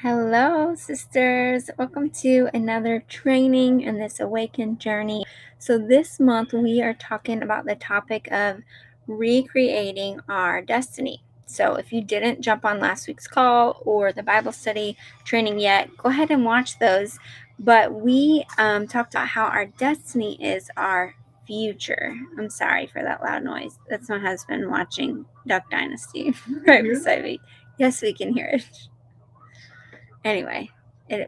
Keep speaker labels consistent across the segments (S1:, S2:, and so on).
S1: Hello, sisters. Welcome to another training in this Awaken journey. So, this month we are talking about the topic of recreating our destiny. So, if you didn't jump on last week's call or the Bible study training yet, go ahead and watch those. But we talked about how our destiny is our future. I'm sorry for that loud noise. That's my husband watching Duck Dynasty right beside me. Yes, we can hear it. Anyway,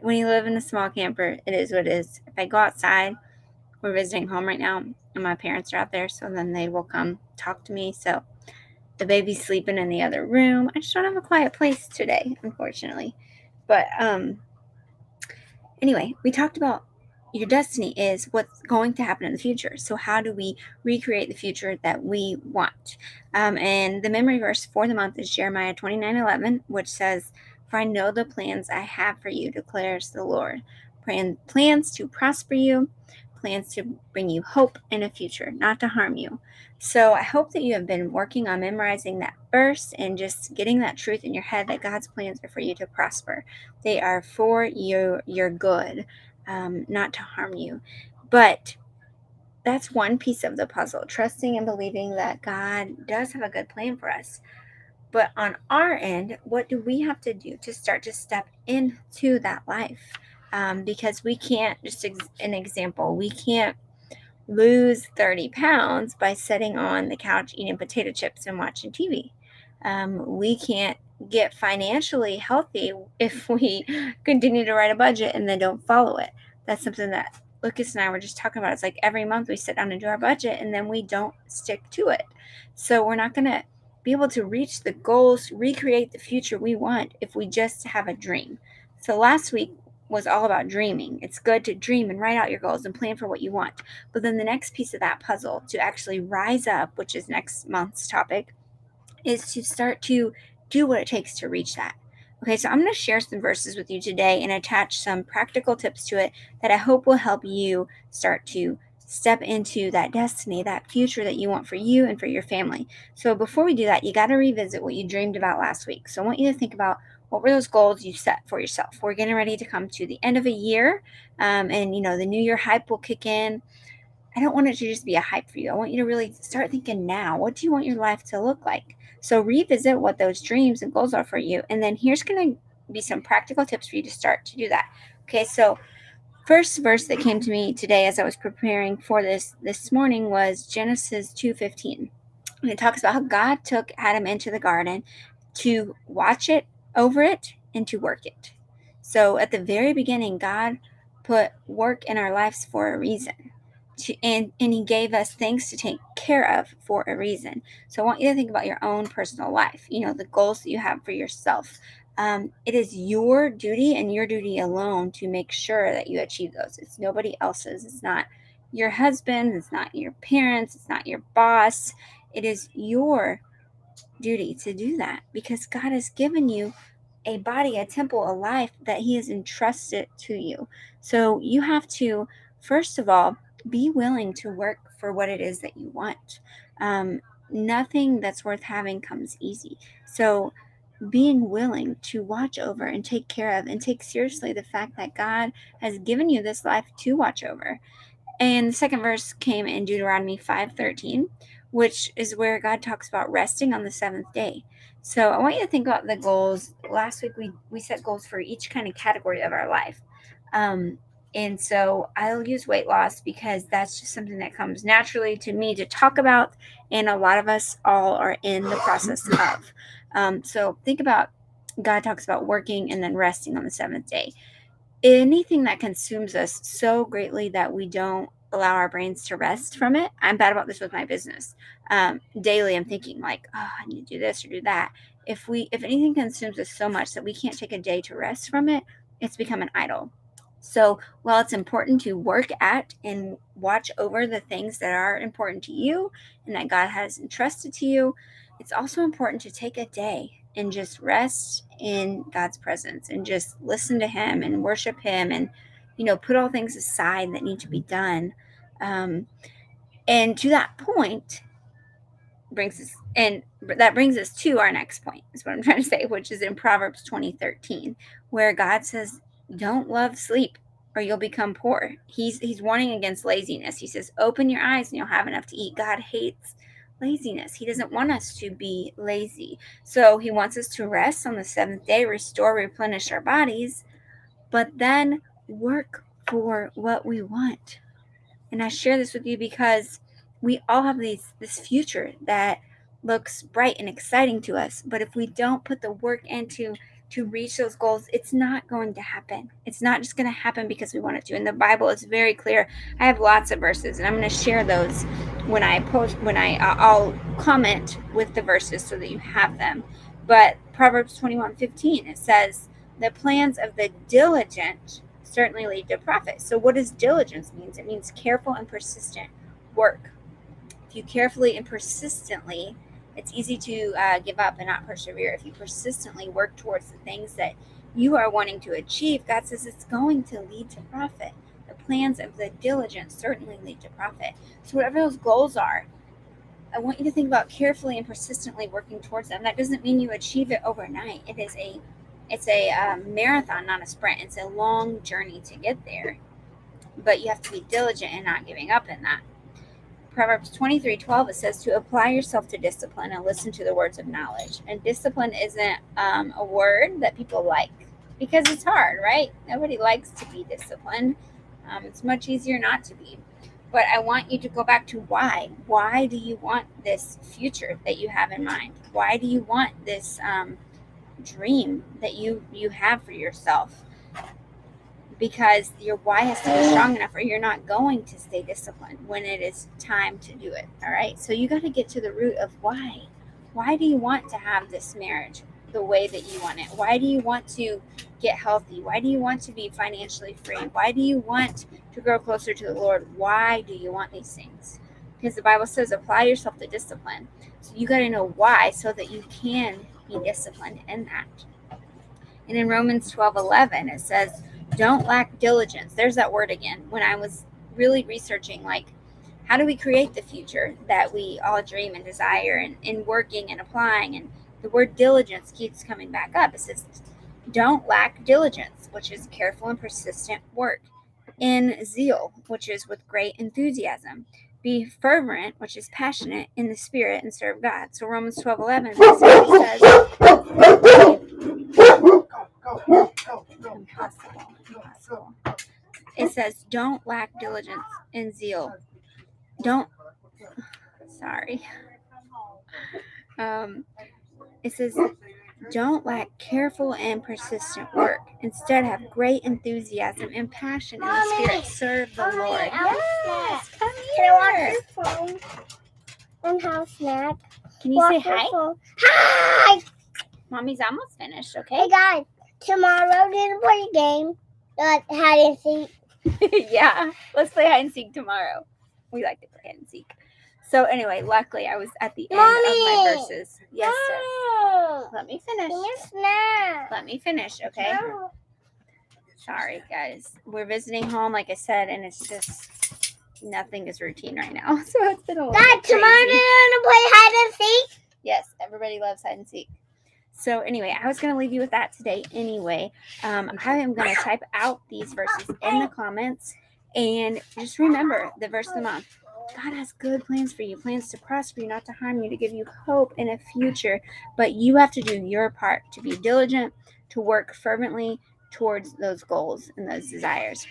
S1: when you live in a small camper, it is what it is. If I go outside, we're visiting home right now, and my parents are out there, so then they will come talk to me. So the baby's sleeping in the other room. I just don't have a quiet place today, unfortunately. But anyway, we talked about your destiny is what's going to happen in the future. So how do we recreate the future that we want? And the memory verse for the month is Jeremiah 29:11, which says, "For I know the plans I have for you, declares the Lord. Plans to prosper you, plans to bring you hope in a future, not to harm you." So I hope that you have been working on memorizing that verse and just getting that truth in your head that God's plans are for you to prosper. They are for your good, not to harm you. But that's one piece of the puzzle, trusting and believing that God does have a good plan for us. But on our end, what do we have to do to start to step into that life? Because we can't, just an example, we can't lose 30 pounds by sitting on the couch eating potato chips and watching TV. We can't get financially healthy if we continue to write a budget and then don't follow it. That's something that Lucas and I were just talking about. It's like every month we sit down and do our budget and then we don't stick to it. So we're not going to be able to reach the goals, recreate the future we want if we just have a dream. So last week was all about dreaming. It's good to dream and write out your goals and plan for what you want. But then the next piece of that puzzle to actually rise up, which is next month's topic, is to start to do what it takes to reach that. Okay, so I'm going to share some verses with you today and attach some practical tips to it that I hope will help you start to step into that destiny, that future that you want for you and for your family. So before we do that, you got to revisit what you dreamed about last week. So I want you to think about what were those goals you set for yourself. We're getting ready to come to the end of a year, and the new year hype will kick in. I don't want it to just be a hype for you. I want you to really start thinking now. What do you want your life to look like? So revisit what those dreams and goals are for you. And then here's going to be some practical tips for you to start to do that. Okay, so first verse that came to me today as I was preparing for this morning was Genesis 2:15. And it talks about how God took Adam into the garden to watch it, over it, and to work it. So at the very beginning, God put work in our lives for a reason. And he gave us things to take care of for a reason. So I want you to think about your own personal life, the goals that you have for yourself. It is your duty and your duty alone to make sure that you achieve those. It's nobody else's. It's not your husband. It's not your parents. It's not your boss. It is your duty to do that because God has given you a body, a temple, a life that he has entrusted to you. So you have to, first of all, be willing to work for what it is that you want. Nothing that's worth having comes easy. So being willing to watch over and take care of and take seriously the fact that God has given you this life to watch over. And the second verse came in Deuteronomy 5:13, which is where God talks about resting on the seventh day. So I want you to think about the goals. Last week we set goals for each kind of category of our life. And so I'll use weight loss because that's just something that comes naturally to me to talk about, and a lot of us all are in the process of. So think about God talks about working and then resting on the seventh day. Anything that consumes us so greatly that we don't allow our brains to rest from it. I'm bad about this with my business. Daily, I'm thinking like, oh, I need to do this or do that. If anything consumes us so much that we can't take a day to rest from it, it's become an idol. So while it's important to work at and watch over the things that are important to you and that God has entrusted to you, it's also important to take a day and just rest in God's presence and just listen to him and worship him and, put all things aside that need to be done. And to that point, brings us to our next point, is what I'm trying to say, which is in Proverbs 20:13, where God says, don't love sleep or you'll become poor. He's warning against laziness. He says, open your eyes and you'll have enough to eat. God hates laziness. He doesn't want us to be lazy. So he wants us to rest on the seventh day, restore, replenish our bodies, but then work for what we want. And I share this with you because we all have this future that looks bright and exciting to us. But if we don't put the work into to reach those goals, it's not going to happen. It's not just going to happen because we want it to. And the Bible is very clear. I have lots of verses, and I'm going to share those when I post. I'll comment with the verses so that you have them. But Proverbs 21:15, it says, "The plans of the diligent certainly lead to profit." So what does diligence mean? It means careful and persistent work. If you carefully and persistently, it's easy to give up and not persevere. If you persistently work towards the things that you are wanting to achieve, God says it's going to lead to profit. The plans of the diligent certainly lead to profit. So whatever those goals are, I want you to think about carefully and persistently working towards them. That doesn't mean you achieve it overnight. It's a marathon, not a sprint. It's a long journey to get there, but you have to be diligent and not giving up in that. Proverbs 23:12, it says to apply yourself to discipline and listen to the words of knowledge. And discipline isn't a word that people like because it's hard, right? Nobody likes to be disciplined. It's much easier not to be. But I want you to go back to why. Why do you want this future that you have in mind? Why do you want this dream that you have for yourself? Because your why has to be strong enough or you're not going to stay disciplined when it is time to do it. All right, so you got to get to the root of why do you want to have this marriage the way that you want it? Why do you want to get healthy? Why do you want to be financially free? Why do you want to grow closer to the Lord? Why do you want these things? Because the Bible says apply yourself to discipline. So you got to know why so that you can be disciplined in that. And in Romans 12:11, it says, don't lack diligence. There's that word again. When I was really researching, like, how do we create the future that we all dream and desire, and in working and applying, and the word diligence keeps coming back up. It says, don't lack diligence, which is careful and persistent work. In zeal, which is with great enthusiasm. Be fervent, which is passionate in the spirit, and serve God. So Romans 12:11 basically says, impossible. It says, don't lack diligence and zeal. It says, don't lack careful and persistent work. Instead, have great enthusiasm and passion in the spirit. Serve the Lord. Yes, come here.
S2: Can I watch your phone and have a snack?
S1: Can you say hi?
S2: Hi!
S1: Mommy's almost finished, okay?
S2: Hey guys, tomorrow we're gonna play a game. Hide and seek.
S1: Yeah, let's play hide and seek tomorrow. We like to play hide and seek. So anyway, luckily I was at the end of my verses. Yes, sir. Let me finish.
S2: Give me a snack.
S1: Let me finish, okay?
S2: No.
S1: Sorry, guys. We're visiting home, like I said, and it's just nothing is routine right now. So it's been a little
S2: Dad,
S1: bit crazy.
S2: tomorrow we're gonna play hide and seek.
S1: Yes, everybody loves hide and seek. So anyway, I was going to leave you with that today anyway. I am going to type out these verses in the comments. And just remember the verse of the month. God has good plans for you, plans to prosper you, not to harm you, to give you hope in a future. But you have to do your part to be diligent, to work fervently towards those goals and those desires.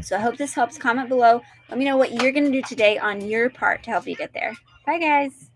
S1: So I hope this helps. Comment below. Let me know what you're going to do today on your part to help you get there. Bye, guys.